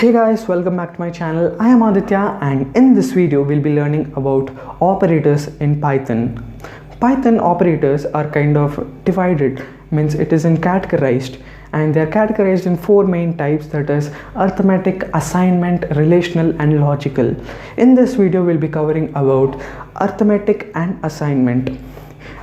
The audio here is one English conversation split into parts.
Hey guys, welcome back to my channel. I am Aditya and in this video we'll be learning about operators in Python. Python operators are kind of divided, means it is in categorized, and they are categorized in four main types, that is arithmetic, assignment, relational and logical. In this video we'll be covering about arithmetic and assignment.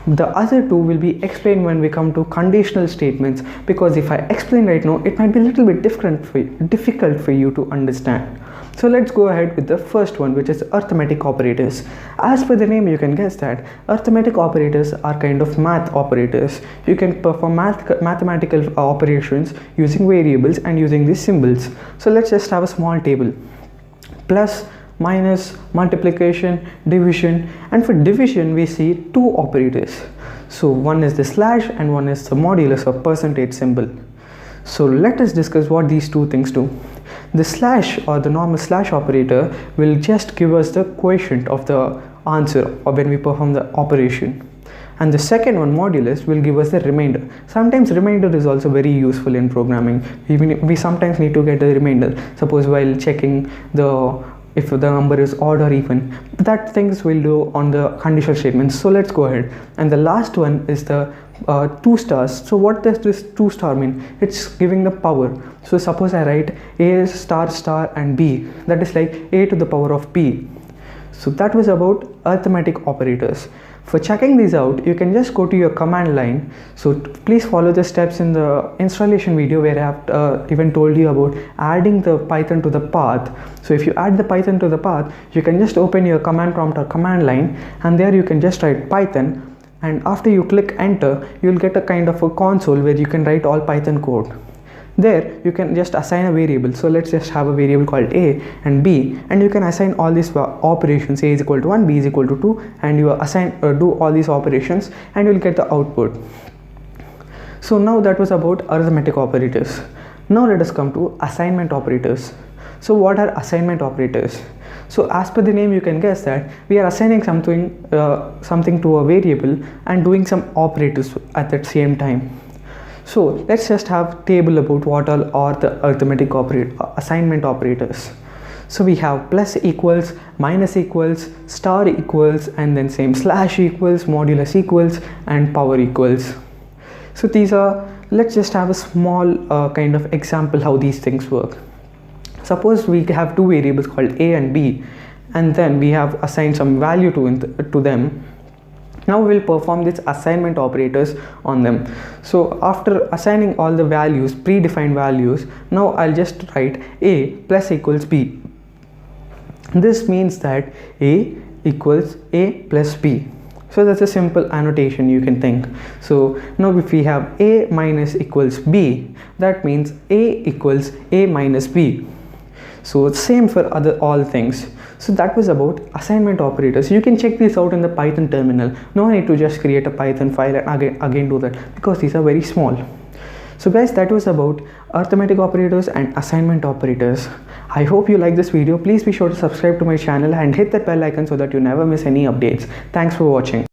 The other two will be explained when we come to conditional statements, because if I explain right now it might be a little bit difficult for you to understand. So let's go ahead with the first one, which is arithmetic operators. As per the name you can guess that arithmetic operators are kind of math operators. You can perform mathematical operations using variables and using these symbols. So let's just have a small table: plus, minus, multiplication, division, and for division we see two operators. So one is the slash and one is the modulus or percentage symbol. So let us discuss what these two things do. The slash or the normal slash operator will just give us the quotient of the answer or when we perform the operation, and the second one, modulus, will give us the remainder. Sometimes remainder is also very useful in programming. We sometimes need to get the remainder, suppose while checking if the number is odd or even. That things we'll do on the conditional statements. So let's go ahead. And the last one is the 2 stars. So what does this 2 star mean? It's giving the power. So suppose I write a star star and b, that is like a to the power of b. So that was about arithmetic operators. For checking these out, you can just go to your command line. So please follow the steps in the installation video where I have even told you about adding the Python to the path. So if you add the Python to the path, you can just open your command prompt or command line, and there you can just write Python, and after you click enter, you'll get a kind of a console where you can write all Python code. There you can just assign a variable. So let's just have a variable called a and b, and you can assign all these operations. A is equal to 1, b is equal to 2, and you assign do all these operations and you'll get the output. So now that was about arithmetic operators. Now let us come to assignment operators. So what are assignment operators? So as per the name you can guess that we are assigning something to a variable and doing some operators at the same time. So let's just have table about what all are the arithmetic assignment operators. So we have plus equals, minus equals, star equals, and then same slash equals, modulus equals, and power equals. So these are, let's just have a small kind of example how these things work. Suppose we have two variables called a and b, and then we have assigned some value to them. Now we will perform these assignment operators on them. So after assigning all the values, predefined values, now I'll just write a plus equals b. This means that a equals a plus b. So that's a simple annotation you can think. So now if we have a minus equals b, that means a equals a minus b. So it's same for all things. So that was about assignment operators. You can check this out in the Python terminal. No need to just create a Python file and again do that, because these are very small. So guys, that was about arithmetic operators and assignment operators. I hope you like this video. Please be sure to subscribe to my channel and hit that bell icon so that you never miss any updates. Thanks for watching.